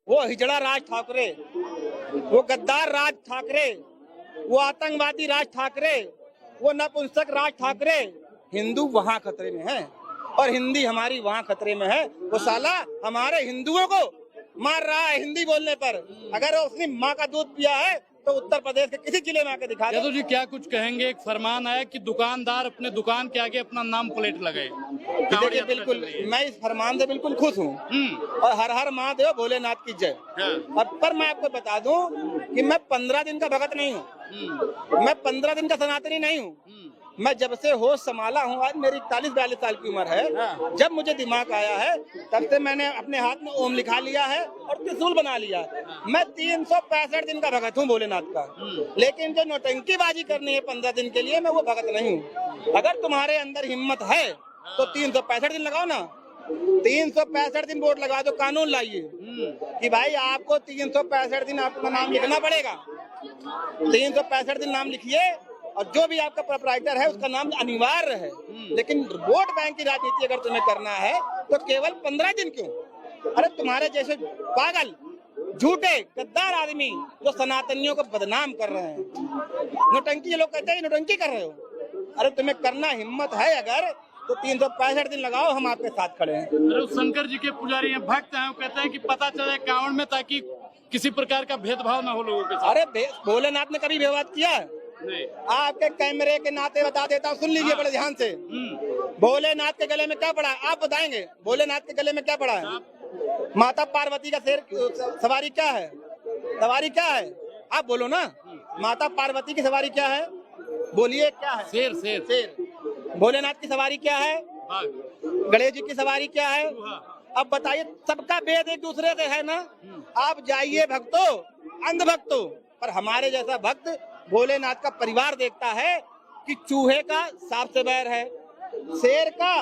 वो हिजड़ा राज ठाकरे, वो गद्दार राज ठाकरे, वो आतंकवादी राज ठाकरे, वो नपुंसक राज ठाकरे, हिंदू वहां खतरे में है और हिंदी हमारी वहां खतरे में है। वो साला हमारे हिंदुओं को मार रहा है हिंदी बोलने पर। अगर उसने माँ का दूध पिया है तो उत्तर प्रदेश के किसी जिले में आके दिखा दे। यादव जी क्या कुछ कहेंगे? एक फरमान आया कि दुकानदार अपने दुकान के आगे अपना नाम प्लेट लगाए। देखिए बिल्कुल मैं इस फरमान से बिल्कुल खुश हूँ और हर हर महादेव भोलेनाथ की जय। और पर मैं आपको बता दूं कि मैं 15 दिन का भगत नहीं हूँ, मैं 15 दिन का सनातनी नहीं हूँ। मैं जब से होश संभाला हूँ, आज मेरी 41-42 साल की उम्र है, जब मुझे दिमाग आया है तब से मैंने अपने हाथ में ओम लिखा लिया है और त्रिशूल बना लिया है। मैं 365 दिन का भगत हूँ भोलेनाथ का। लेकिन जो नौटंकीबाजी करनी है 15 दिन के लिए, मैं वो भगत नहीं हूँ। अगर तुम्हारे अंदर हिम्मत है तो 365 दिन लगाओ ना, 365 दिन वोट लगा दो, कानून लाइए कि भाई आपको 365 दिन आपका नाम लिखना पड़ेगा। 365 दिन नाम लिखिए और जो भी आपका प्रोपराइटर है उसका नाम अनिवार्य है। लेकिन वोट बैंक की राजनीति अगर तुम्हें करना है तो केवल 15 दिन क्यों? अरे तुम्हारे जैसे पागल झूठे गद्दार आदमी जो सनातनियों को बदनाम कर रहे हैं, नौटंकी, ये लोग कहते हैं नौटंकी कर रहे हो। अरे तुम्हें करना हिम्मत है अगर तो 365 दिन लगाओ, हम आपके साथ खड़े हैं। अरे शंकर जी के पुजारी हैं, भक्त हैं, वो कहते हैं कि पता चले कांवड़ में, ताकि किसी प्रकार का भेदभाव न हो लोगों के साथ। अरे भोलेनाथ ने कभी भेदभाव किया? नहीं। आपके कैमरे के नाते बता देता हूँ, सुन लीजिए बड़े ध्यान से। भोलेनाथ के गले में क्या पड़ा है आप बताएंगे? भोलेनाथ के गले में क्या पड़ा है? माता पार्वती का शेर सवारी क्या है? सवारी क्या है आप बोलो ना। माता पार्वती की सवारी क्या है? बोलिए क्या है? शेर शेर शेर। भोलेनाथ की सवारी क्या है? गणेश जी की सवारी क्या है? अब बताइए, सबका भेद एक दूसरे से है ना। आप जाइए भक्तों, अंध भक्तों, पर हमारे जैसा भक्त भोलेनाथ का परिवार देखता है कि चूहे का सांप से बैर है, शेर का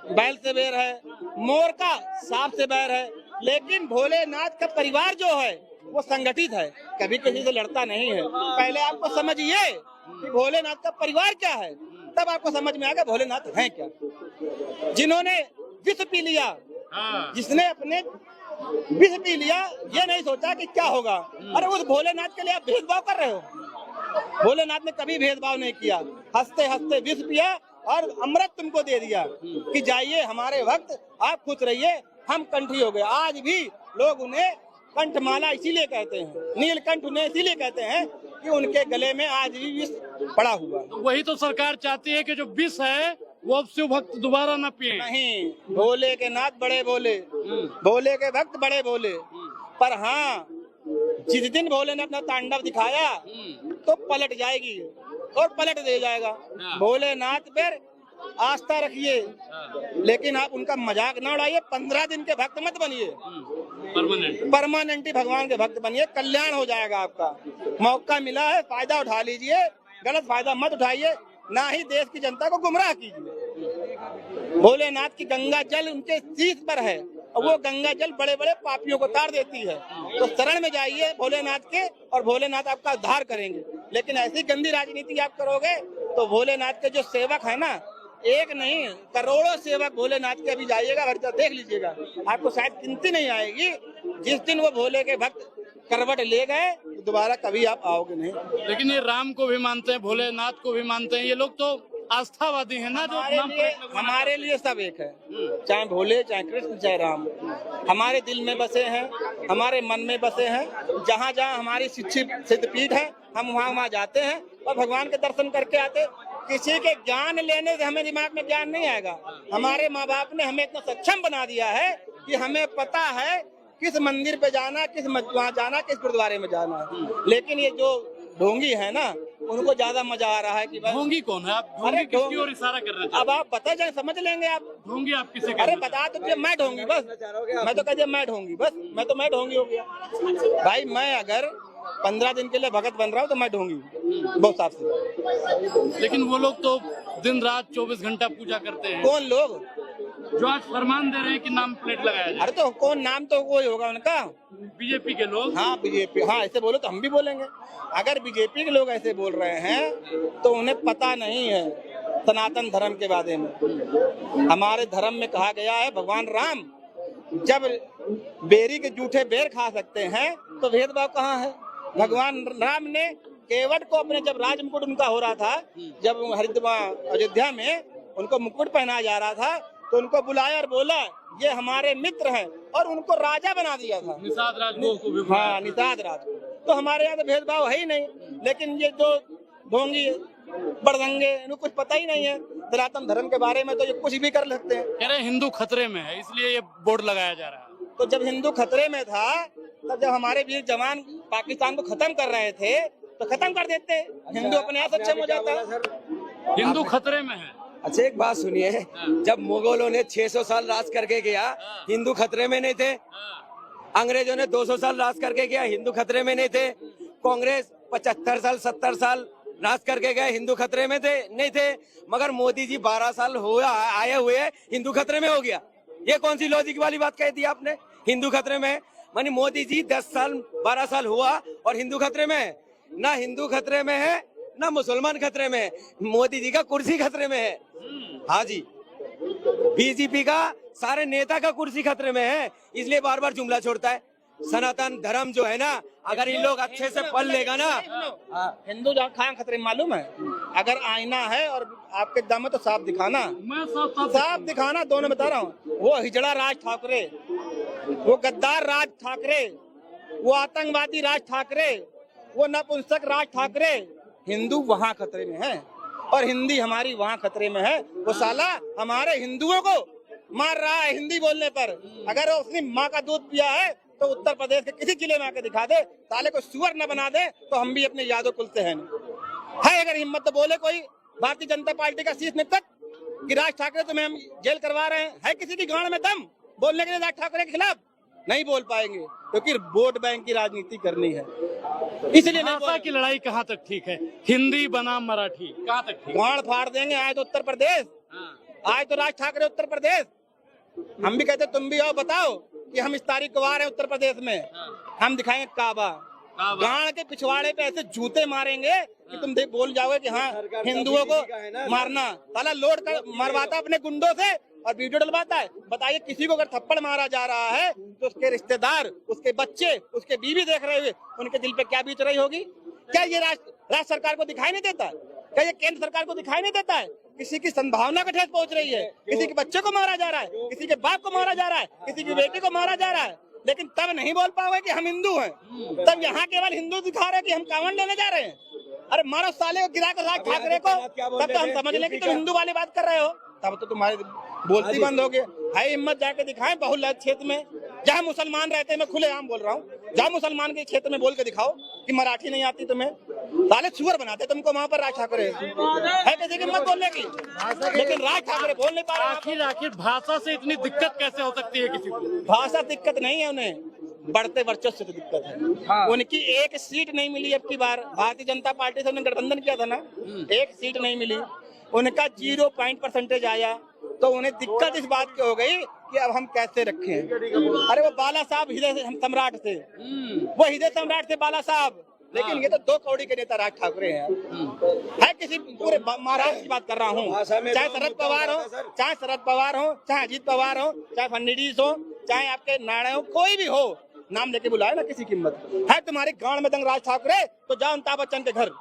बैल से बैर है, मोर का सांप से बैर है, लेकिन भोलेनाथ का परिवार जो है वो संगठित है, कभी किसी से लड़ता नहीं है। पहले आपको समझिए कि भोलेनाथ का परिवार क्या है, तब आपको समझ में आएगा भोलेनाथ है क्या। जिन्होंने विष पी लिया, जिसने अपने विष पी लिया, ये नहीं सोचा कि क्या होगा। अरे उस भोलेनाथ के लिए आप भेदभाव कर रहे हो? भोलेनाथ ने कभी भेदभाव नहीं किया, हंसते हंसते विष पिया और अमृत तुमको दे दिया कि जाइए हमारे वक्त, आप खुश रहिए, हम कंठी हो गए। आज भी लोग उन्हें कंठमाला इसीलिए कहते हैं, नीलकंठ उन्हें इसीलिए कहते हैं कि उनके गले में आज भी विष पड़ा हुआ। वही तो सरकार चाहती है कि जो विष है वो अब शिव भक्त दोबारा न पिए। नहीं, भोले के नाथ बड़े भोले, भोले के भक्त बड़े भोले। पर हाँ, जिस दिन भोले ने अपना तांडव दिखाया तो पलट जाएगी और पलट दे जाएगा। भोलेनाथ पर आस्था रखिए, लेकिन आप उनका मजाक ना उड़ाइए। 15 दिन के भक्त मत बनिए, परमानेंट भगवान के भक्त बनिए, कल्याण हो जाएगा आपका। मौका मिला है, फायदा उठा लीजिए, गलत फायदा मत उठाइए, ना ही देश की जनता को गुमराह कीजिए। भोलेनाथ की गंगा जल उनके शीश पर है और वो गंगा जल बड़े बड़े पापियों को तार देती है। तो शरण में जाइए भोलेनाथ के और भोलेनाथ आपका उद्धार करेंगे। लेकिन ऐसी गंदी राजनीति आप करोगे तो भोलेनाथ के जो सेवक है ना, एक नहीं करोड़ों सेवक भोलेनाथ के अभी जाइएगा घर देख लीजिएगा, आपको शायद गिनती नहीं आएगी। जिस दिन वो भोले के भक्त करवट ले गए तो दोबारा कभी आप आओगे नहीं। लेकिन ये राम को भी मानते हैं, भोलेनाथ को भी मानते हैं, ये लोग तो आस्थावादी है ना। जो हमारे लिए सब एक है, चाहे भोले, चाहे कृष्ण, चाहे राम, हमारे दिल में बसे हैं, हमारे मन में बसे हैं। जहाँ जहाँ हमारी शिक्षित सिद्धपीठ है, हम वहाँ जाते हैं और भगवान के दर्शन करके आते। किसी के ज्ञान लेने से हमें दिमाग में ज्ञान नहीं आएगा। हमारे माँ बाप ने हमें इतना सक्षम बना दिया है कि हमें पता है किस मंदिर पे जाना, किस वहाँ जाना, किस गुरुद्वारे में जाना है। लेकिन ये जो ढोंगी है ना, उनको ज्यादा मजा आ रहा है कि ढोंगी कौन है? आप ढोंगी किसकी ओर इशारा कर रहे हैं? अब आप बता जाए, समझ लेंगे आप। ढोंगी आप किसे? अरे बता तो दिया, मैं ढोंगी बस, मैं तो कह दिया मैं ढोंगी बस, मैं तो मैं ढोंगी हो गया भाई। मैं अगर 15 दिन के लिए भगत बन रहा हूँ तो मैं ढोंगी बहुत साफ से। लेकिन वो लोग तो दिन रात 24 घंटा पूजा करते हैं। कौन लोग? जो आज फरमान दे रहे हैं कि नाम प्लेट लगाया जाए। अरे तो कौन, नाम तो कोई होगा उनका, बीजेपी के लोग। हाँ बीजेपी, हाँ ऐसे बोलो तो हम भी बोलेंगे। अगर बीजेपी के लोग ऐसे बोल रहे हैं तो उन्हें पता नहीं है सनातन धर्म के बारे में। हमारे धर्म में कहा गया है भगवान राम जब बेरी के जूठे बेर खा सकते हैं तो भेदभाव कहाँ है? भगवान राम ने केवट को अपने जब राज मुकुट उनका हो रहा था, जब हरिद्वार अयोध्या में उनको मुकुट पहनाया जा रहा था, तो उनको बुलाया और बोला ये हमारे मित्र हैं, और उनको राजा बना दिया था। निषाद राज को भी हाँ, निषाद राज। तो हमारे यहाँ तो भेदभाव है ही नहीं, लेकिन ये जो ढोंगी बड़दंगे, इनको कुछ पता ही नहीं है सनातन धर्म के बारे में, तो ये कुछ भी कर सकते हैं। कह रहे हिंदू खतरे में है, इसलिए ये बोर्ड लगाया जा रहा है। तो जब हिंदू खतरे में था, तब जब हमारे वीर जवान पाकिस्तान को खत्म कर रहे थे, तो खत्म कर देते, हिंदू अपने आप सक्षम हो जाता। हिंदू खतरे में है। अच्छा, एक बात सुनिए, जब मुगलों ने 600 साल राज करके गया, हिंदू खतरे में नहीं थे। अंग्रेजों ने 200 साल राज करके गया, हिंदू खतरे में नहीं थे। कांग्रेस 75 साल 70 साल राज करके गए, हिंदू खतरे में थे नहीं थे। मगर मोदी जी 12 साल हुआ आए हुए, हिंदू खतरे में हो गया। ये कौन सी लॉजिक वाली बात कह दी आपने? हिंदू खतरे में मानी मोदी जी 10 साल 12 साल हुआ और हिंदू खतरे में है? ना हिंदू खतरे में है, ना मुसलमान खतरे में है, मोदी जी का कुर्सी खतरे में है। हाँ जी, बीजेपी का सारे नेता का कुर्सी खतरे में है, इसलिए बार बार जुमला छोड़ता है। सनातन धर्म जो है ना, अगर इन लोग अच्छे से पढ़ लेगा ना, हिंदू जहाँ कहाँ खतरे में मालूम है? अगर आईना है और आपके दम है तो साफ दिखाना, मैं साफ दिखाना। दोनों बता रहा हूँ, वो हिजड़ा राज ठाकरे, वो गद्दार राज ठाकरे, वो आतंकवादी राज ठाकरे, वो नपुंसक राज ठाकरे, हिंदू वहाँ खतरे में है और हिंदी हमारी वहाँ खतरे में है। वो साला हमारे हिंदुओं को मार रहा है हिंदी बोलने पर। अगर वो उसने माँ का दूध पिया है तो उत्तर प्रदेश के किसी जिले में आके दिखा दे, साले को सुअर न बना दे, तो हम भी अपने यादों कुल से हैं। है अगर हिम्मत तो बोले कोई भारतीय जनता पार्टी का शीर्ष नेतृत्व कि राज ठाकरे तुम्हें हम जेल करवा रहे हैं। है किसी की गांड में दम बोलने के लिए राज ठाकरे के खिलाफ? नहीं बोल पाएंगे, क्योंकि वोट बैंक की राजनीति करनी है, इसलिए नहीं। भाषा की लड़ाई कहाँ तक ठीक है? हिंदी बनाम मराठी कहाँ तक ठीक? गांड फाड़ देंगे। आए तो उत्तर प्रदेश, आए तो राज ठाकरे उत्तर प्रदेश, हम भी कहते तुम भी आओ, बताओ कि हम इस तारीख को आ रहे हैं उत्तर प्रदेश में, हम दिखाएंगे काबा। गांड के पिछवाड़े पे ऐसे जूते मारेंगे कि तुम बोल जाओगे कि हाँ हिंदुओं को मारना। साला लोड कर मरवाता अपने गुंडों से और वीडियो डलवाता है। बताइए, किसी को अगर थप्पड़ मारा जा रहा है तो उसके रिश्तेदार, उसके बच्चे, उसके बीवी देख रहे हुए, उनके दिल पे क्या बीत रही होगी? क्या ये राज्य सरकार को दिखाई नहीं देता? क्या ये केंद्र सरकार को दिखाई नहीं देता है? किसी की संभावना को ठेस पहुंच रही है, किसी के बच्चे को मारा जा रहा है, किसी के बाप को मारा जा रहा है, किसी की बेटी को मारा जा रहा है, लेकिन तब नहीं बोल पाओगे कि हम हिंदू हैं। तब यहाँ केवल हिंदू दिखा रहे हैं कि हम कांवड़ लेने जा रहे हैं। अरे मारो साले को, गिरा कर राज ठाकरे को, तब तो हम समझ लें कि तुम हिंदू वाली बात कर रहे हो। तब तो तुम्हारी बोलती बंद हो गई। है हिम्मत जाके दिखाएं बहुलत क्षेत्र में जहाँ मुसलमान रहते हैं, मैं खुलेआम बोल रहा हूँ, जहाँ मुसलमान के क्षेत्र में बोल के दिखाओ कि मराठी नहीं आती तुम्हें। साले सुअर बनाते तुमको वहाँ पर राज ठाकरे है, किसी की हिम्मत बोलने की, लेकिन राज ठाकरे बोल नहीं पा रहे। आखिर भाषा से इतनी दिक्कत कैसे हो सकती है किसी को? भाषा दिक्कत नहीं है, उन्हें बढ़ते वर्चस्व से दिक्कत है। उनकी एक सीट नहीं मिली अब की बार, भारतीय जनता पार्टी से उन्होंने गठबंधन किया था ना, एक सीट नहीं मिली, उनका 0% आया, तो उन्हें दिक्कत इस बात की हो गई कि अब हम कैसे रखें। अरे वो बाला साहब हृदय सम्राट थे, वो हृदय सम्राट थे बाला साहब, लेकिन ये तो 2 कौड़ी के नेता राज ठाकरे हैं। है किसी पूरे महाराष्ट्र की बात कर रहा हूँ, चाहे शरद पवार हो, चाहे अजीत पवार हो, चाहे फडणवीस हो, चाहे आपके नारायण हो, कोई भी हो, नाम लेके बुलाए ना, किसी कीमत है। तुम्हारी गांड में दंग राज ठाकरे, तो जाओ अमिताभ बच्चन के घर,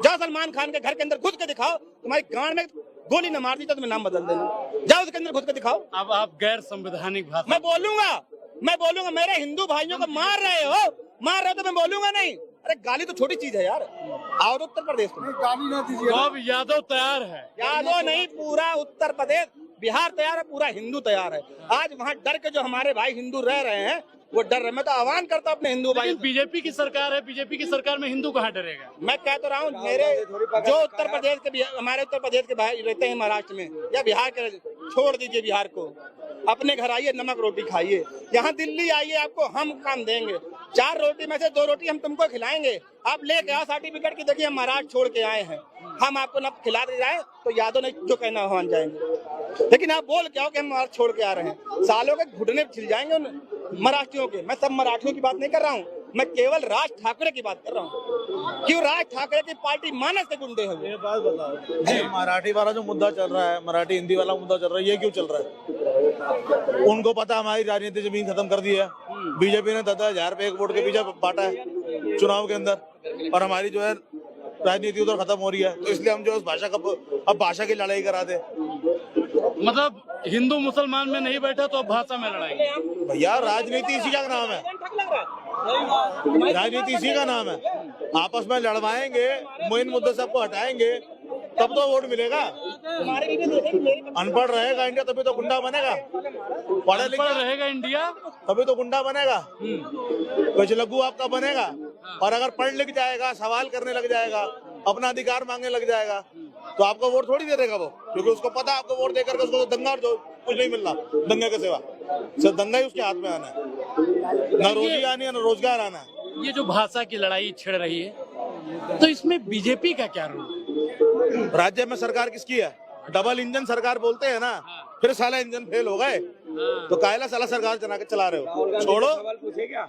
जाओ सलमान खान के घर के अंदर घुस के दिखाओ। तुम्हारी गांड में गोली न मार दी तो तुम्हें नाम बदल देना, जाओ उसके अंदर घुस के दिखाओ। अब आप गैर संवैधानिक भाषा मैं बोलूंगा, मेरे हिंदू भाइयों को मार रहे हो तो मैं बोलूंगा नहीं। अरे गाली तो छोटी चीज है यार, आओ तो उत्तर प्रदेश में गाली ना दीजिए। तो अब यादव तैयार है? यादव नहीं, पूरा उत्तर प्रदेश, बिहार तैयार है, पूरा हिंदू तैयार है। आज वहाँ डर के जो हमारे भाई हिंदू रह रहे हैं, वो डर रहे। मैं तो आह्वान करता हूँ अपने हिंदू भाई। बीजेपी की सरकार है, बीजेपी की सरकार में हिंदू कहाँ डरेगा? मैं कह तो रहा हूँ, मेरे जो उत्तर प्रदेश के, हमारे उत्तर प्रदेश के भाई रहते हैं महाराष्ट्र में या बिहार के, छोड़ दीजिए बिहार को, अपने घर आइए, नमक रोटी खाइए। यहाँ दिल्ली आइए, आपको हम काम देंगे। 4 रोटी में से 2 रोटी हम तुमको खिलाएंगे। आप लेके आओ सर्टिफिकेट की, देखिए हम महाराष्ट्र छोड़ के आए हैं, हम आपको न खिला दे जाए तो यादव ने जो कहना हो मान जाएंगे, लेकिन आप बोल के आओ कि हम महाराष्ट्र छोड़ के आ रहे हैं, सालों के घुटने छिल जाएंगे उन मराठियों के। मैं सब मराठियों की बात नहीं कर रहा हूँ, मैं केवल राज ठाकरे की बात कर रहा हूँ। क्यों राज ठाकरे की पार्टी मानस के गुंडे हैं वो। ये बात बताओ, ये मराठी वाला जो मुद्दा चल रहा है, मराठी हिंदी वाला मुद्दा चल रहा है, ये क्यों चल रहा है? उनको पता हमारी राजनीति जमीन खत्म कर दी है। बीजेपी ने 10,000 रुपए एक वोट के पीछे बांटा है चुनाव के अंदर, और हमारी जो है राजनीति उधर खत्म हो रही है। तो इसलिए हम जो है उस भाषा का अब भाषा की लड़ाई करा दे। मतलब हिंदू मुसलमान में नहीं बैठा तो अब भाषा में लड़ाई। भैया राजनीति इसी का नाम है, राजनीति इसी का नाम है। आपस में लड़वाएंगे, मुइन मुद्दे सबको हटाएंगे, तब तो वोट मिलेगा। अनपढ़ रहेगा इंडिया तभी तो गुंडा बनेगा, पढ़ा लिखा रहेगा इंडिया तभी तो गुंडा बनेगा, कुछ लघु आपका बनेगा। और अगर पढ़ लिख जाएगा, सवाल करने लग जाएगा, अपना अधिकार मांगने लग जाएगा, तो आपको वोट थोड़ी दे देगा वो, क्योंकि उसको पता है आपको वोट देकर के उसको तो दंगा और जो कुछ नहीं मिलना, दंगे के सिवा सिर्फ दंगा ही उसके हाथ में आना है, न रोजी आनी है न रोजगार आना है। ये जो भाषा की लड़ाई छिड़ रही है, तो इसमें बीजेपी का क्या रोल? राज्य में सरकार किसकी है? डबल इंजन सरकार बोलते हैं ना, फिर साला इंजन फेल हो गए तो कायला साला सरकार चला रहे हो, छोड़ो। सवाल पूछे क्या?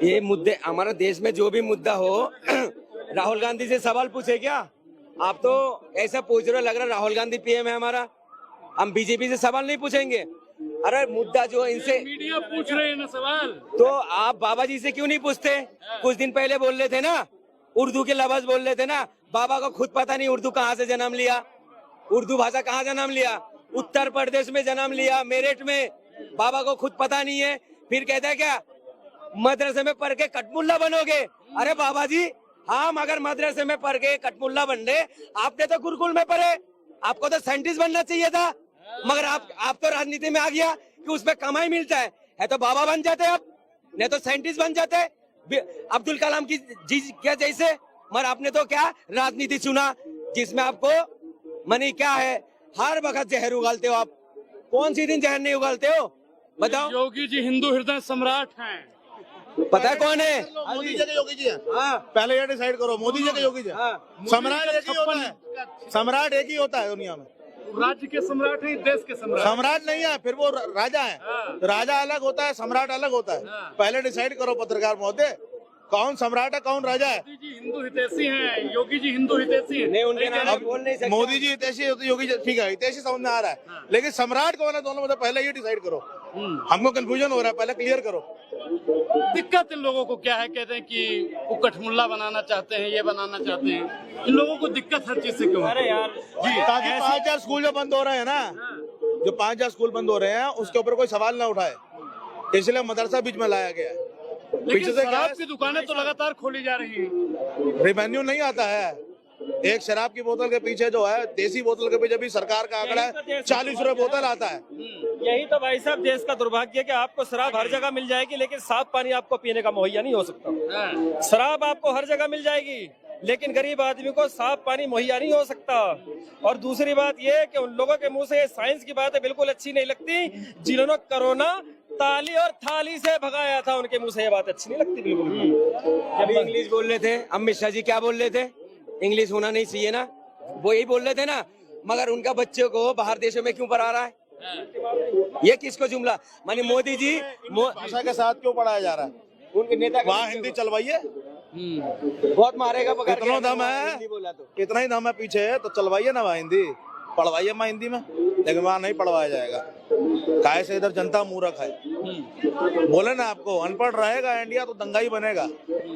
ये मुद्दे हमारे देश में जो भी मुद्दा हो राहुल गांधी से सवाल पूछे क्या? आप तो ऐसा पूछ रहे हो, लग रहा है राहुल गांधी पीएम है हमारा, हम बीजेपी से सवाल नहीं पूछेंगे। अरे मुद्दा जो इनसे मीडिया पूछ रहे हैं ना सवाल, तो आप बाबा जी से क्यों नहीं पूछते? कुछ दिन पहले बोल रहे थे ना, उर्दू के लफ्ज बोल रहे थे ना, बाबा को खुद पता नहीं उर्दू कहाँ से जन्म लिया, उर्दू भाषा कहाँ जन्म लिया, उत्तर प्रदेश में जन्म लिया, मेरठ में, बाबा को खुद पता नहीं है। फिर कहता है क्या मदरसे में पढ़ के कटमुल्ला बनोगे? अरे बाबा जी, हम अगर मदरसे में पढ़ के कटमुल्ला बन रहे, आपने तो गुरुकुल में पढ़े, आपको तो साइंटिस्ट बनना चाहिए था, मगर आप तो राजनीति में आ गया कि उसमें कमाई मिलता है तो बाबा बन जाते अब, नहीं तो साइंटिस्ट बन जाते अब्दुल कलाम की जी क्या जैसे। मगर आपने तो क्या राजनीति चुना जिसमें आपको मनी क्या है, हर वक्त जहर उगालते हो आप। कौन सी दिन जहर नहीं उगालते हो बताओ? योगी जी हिंदू हृदय सम्राट हैं, पता है कौन है? मोदी जी के योगी जी है। हाँ, पहले ये डिसाइड करो, मोदी जी के योगी जी है। हाँ। सम्राट एक ही होता है, सम्राट एक ही होता है दुनिया में। राज्य के सम्राट हैं, देश के सम्राट। सम्राट नहीं है, फिर वो राजा है। राजा अलग होता है, सम्राट अलग होता है। पहले डिसाइड करो पत्रकार महोदय, कौन सम्राट है कौन राजा है? मोदी जी हिंदू हितैषी हैं, योगी जी हिंदू हितैषी हैं। नहीं उनके नाम बोल नहीं सकते। मोदी जी हितैषी होते, योगी जी ठीक है, हितैषी समझ में आ रहा है, लेकिन सम्राट कौन है दोनों में तो पहले ये डिसाइड करो। हमको कंफ्यूजन हो रहा है, पहले क्लियर करो। दिक्कत इन लोगों को क्या है? कहते हैं कि वो कठमुल्ला बनाना चाहते हैं, ये बनाना चाहते हैं। इन लोगों को दिक्कत हर चीज से क्यों? अरे यार जी, ताकि 5,000 स्कूल जो बंद हो रहे हैं ना, जो 5,000 स्कूल बंद हो रहे हैं उसके ऊपर कोई सवाल ना उठाए, इसलिए मदरसा बीच में लाया गया है। लेकिन शराब की दुकानें तो लगातार खोली जा रही हैं। रेवेन्यू नहीं आता है। एक शराब की बोतल के पीछे जो है, देसी बोतल के पीछे भी सरकार का आंकड़ा है 40 रुपए बोतल आता है। यही तो भाई साहब देश का दुर्भाग्य है कि आपको शराब हर जगह मिल जाएगी, लेकिन साफ पानी आपको पीने का मुहैया नहीं हो सकता। शराब आपको हर जगह मिल जाएगी, लेकिन गरीब आदमी को साफ पानी मुहैया नहीं हो सकता। और दूसरी बात ये कि उन लोगों के मुंह से साइंस की बातें बिल्कुल अच्छी नहीं लगती, जिन्होंने कोरोना ताली और थाली से भगाया था, उनके मुंह से ये बात अच्छी नहीं लगती बिल्कुल। अभी इंग्लिश बोल रहे थे अमित शाह जी, क्या बोल रहे थे? इंग्लिश होना नहीं चाहिए ना, वो यही बोल रहे थे ना। मगर उनका बच्चों को बाहर देशों में क्यों पढ़ा रहा है? ये किसको जुमला मानी? मोदी जी भाषा के साथ क्यों पढ़ाया जा रहा है? उनके नेता वहाँ हिंदी चलवाइए, बहुत मारेगा पकड़ के। इतना दम है, हिंदी बोला तो इतना ही दम है पीछे, तो चलवाइए ना वहाँ हिंदी, पढ़वाइए वहाँ हिंदी में, लेकिन वहाँ नहीं पढ़वाया जाएगा। काहे से इधर जनता मूर्ख है। बोले ना आपको, अनपढ़ रहेगा इंडिया तो दंगा ही बनेगा,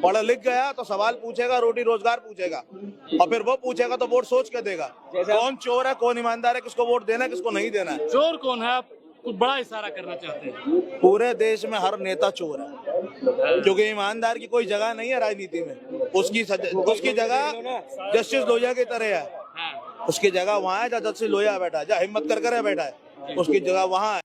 पढ़ लिख गया तो सवाल पूछेगा, रोटी रोजगार पूछेगा, और फिर वो पूछेगा तो वोट सोच के देगा। कौन चोर है, कौन ईमानदार है, किसको वोट देना है, किसको नहीं देना है। चोर कौन है? आप कुछ बड़ा इशारा करना चाहते हैं? पूरे देश में हर नेता चोर है, क्योंकि ईमानदार की कोई जगह नहीं है राजनीति में। उसकी जगह जस्टिस लोहिया की तरह है, उसकी जगह वहाँ है जहाँ जस्टिस लोहिया बैठा है, जहाँ हिम्मत कर बैठा है, उसकी जगह वहाँ है।